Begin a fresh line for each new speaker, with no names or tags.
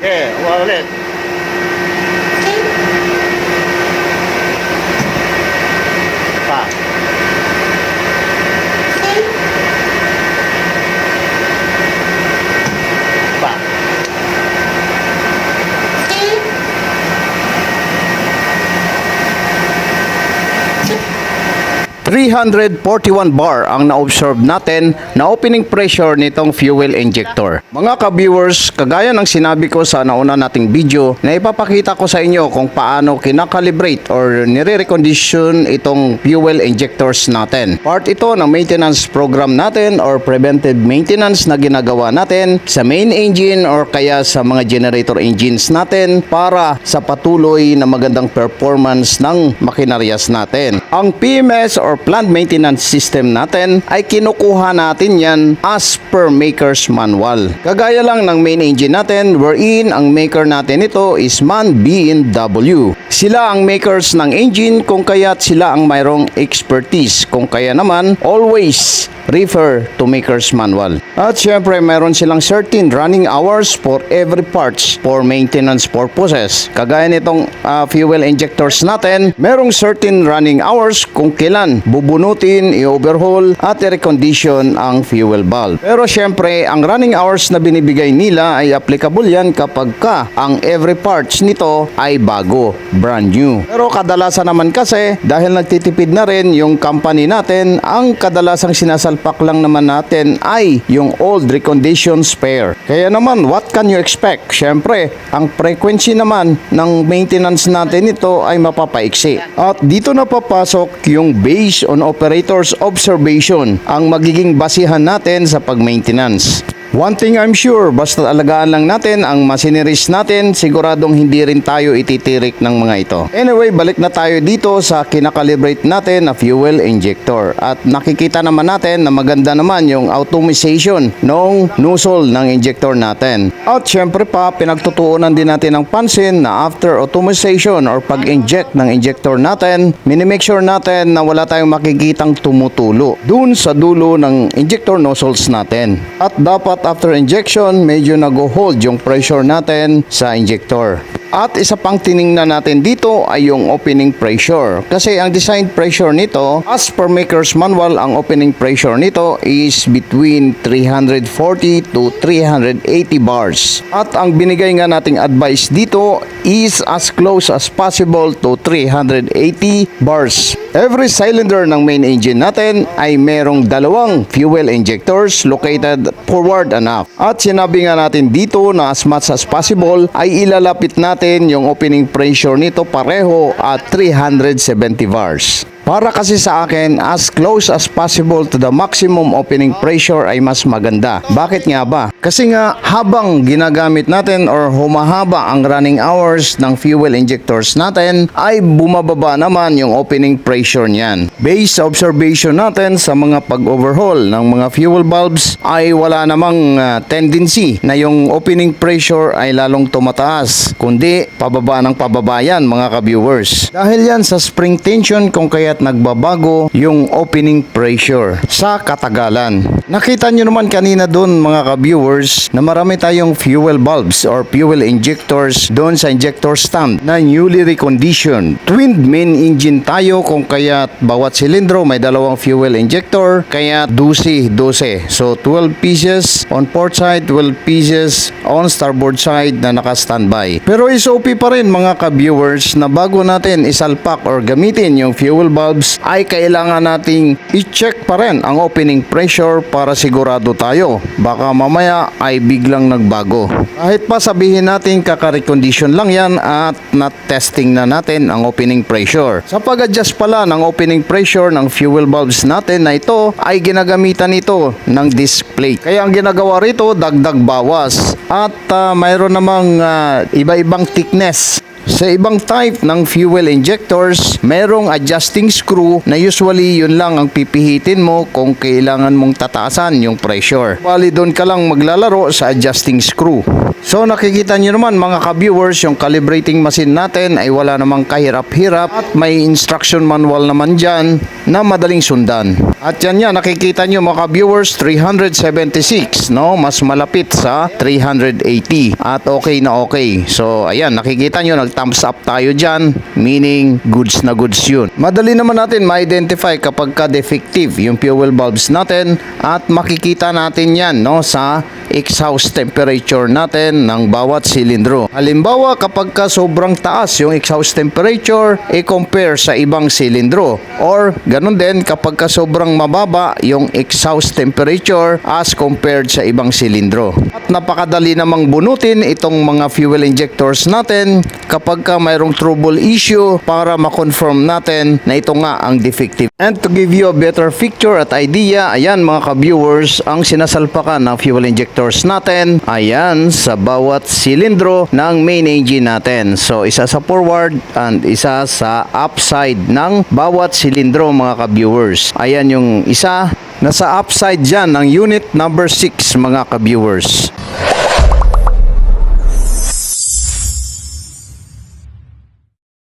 Okay, ulit. Pa. Pa. 341 bar ang na-observe natin na opening pressure nitong fuel injector. Mga ka-viewers, kagaya ng sinabi ko sa nauna nating video na ipapakita ko sa inyo kung paano kinakalibrate or nire-recondition itong fuel injectors natin. Part ito ng maintenance program natin or preventive maintenance na ginagawa natin sa main engine or kaya sa mga generator engines natin para sa patuloy na magandang performance ng makinarias natin. Ang PMS or plant maintenance system natin ay kinukuha natin yan as per maker's manual. Kagaya lang ng main engine natin wherein ang maker natin ito is MAN B&W. Sila ang makers ng engine kung kaya't sila ang mayroong expertise. Kung kaya naman, always refer to maker's manual. At syempre, mayroon silang certain running hours for every parts for maintenance purposes. Kagaya nitong fuel injectors natin, mayroong certain running hours kung kailan bubunutin, i-overhaul at i-recondition ang fuel valve. Pero syempre, ang running hours na binibigay nila ay applicable yan kapag ang every parts nito ay bago, brand new. Pero kadalasan naman kasi, dahil nagtitipid na rin yung company natin, ang kadalasang sinasalpak lang naman natin ay yung old recondition spare. Kaya naman, what can you expect? Syempre, ang frequency naman ng maintenance natin ito ay mapapaiksi. At dito na papasok yung based on operator's observation ang magiging basihan natin sa pag-maintenance. One thing I'm sure, basta alagaan lang natin ang machineries natin, siguradong hindi rin tayo ititirik ng mga ito. Anyway, balik na tayo dito sa kinakalibrate natin na fuel injector. At nakikita naman natin na maganda naman yung automation ng nozzle ng injector natin. At syempre pa, pinagtutuunan din natin ng pansin na after automation or pag-inject ng injector natin, minimake sure natin na wala tayong makikitang tumutulo dun sa dulo ng injector nozzles natin. At dapat after injection, medyo nag-hold yung pressure natin sa injector. At isa pang tiningnan natin dito ay yung opening pressure. Kasi ang design pressure nito, as per maker's manual, ang opening pressure nito is between 340 to 380 bars. At ang binigay nga nating advice dito is as close as possible to 380 bars. Every cylinder ng main engine natin ay merong dalawang fuel injectors located forward and aft. At sinabi nga natin dito na as much as possible ay ilalapit natin yung opening pressure nito pareho at 370 bars. Para kasi sa akin, as close as possible to the maximum opening pressure ay mas maganda. Bakit nga ba? Kasi nga habang ginagamit natin or humahaba ang running hours ng fuel injectors natin, ay bumababa naman yung opening pressure niyan. Based sa observation natin sa mga pag-overhaul ng mga fuel valves, ay wala namang tendency na yung opening pressure ay lalong tumataas, kundi pababa ng pababa yan mga ka-viewers. Dahil yan sa spring tension kung kaya nagbabago yung opening pressure sa katagalan. Nakita nyo naman kanina doon mga ka-viewers na marami tayong fuel valves or fuel injectors doon sa injector stand na newly reconditioned. Twin main engine tayo kung kaya bawat silindro may dalawang fuel injector kaya 12. So 12 pieces on port side, 12 pieces on starboard side na naka-standby. Pero SOP pa rin mga ka-viewers na bago natin isalpak or gamitin yung fuel valves ay kailangan nating i-check pa rin ang opening pressure para sigurado tayo. Baka mamaya ay biglang nagbago. Kahit pa sabihin natin kaka-recondition lang yan at na-testing na natin ang opening pressure. Sa pag-adjust pala ng opening pressure ng fuel valves natin na ito ay ginagamitan ito ng disc plate. Kaya ang ginagawa rito dagdag bawas at mayroon namang iba-ibang thickness. Sa ibang type ng fuel injectors, merong adjusting screw na usually yun lang ang pipihitin mo kung kailangan mong tataasan yung pressure. Bali doon ka lang maglalaro sa adjusting screw. So nakikita nyo naman mga ka-viewers, yung calibrating machine natin ay wala namang kahirap-hirap at may instruction manual naman dyan na madaling sundan. At yan yan, nakikita nyo mga viewers, 376, no? Mas malapit sa 380. At okay na okay. So, ayan, nakikita nyo, nag-thumbs up tayo dyan, meaning goods na goods yun. Madali naman natin ma-identify kapag ka-defective yung fuel valves natin at makikita natin yan, no? Sa exhaust temperature natin ng bawat silindro. Halimbawa, kapag ka sobrang taas yung exhaust temperature, i-compare sa ibang silindro. Or, ganun din, kapag ka sobrang mababa yung exhaust temperature as compared sa ibang silindro. At napakadali namang bunutin itong mga fuel injectors natin kapag ka mayroong trouble issue para ma-confirm natin na ito nga ang defective. And to give you a better picture at idea, ayan mga ka-viewers, ang sinasalpakan ng fuel injectors natin, ayan sa bawat silindro ng main engine natin. So isa sa forward and isa sa upside ng bawat silindro mga ka-viewers. Ayan yung isa nasa upside dyan ng unit number 6 mga ka-viewers.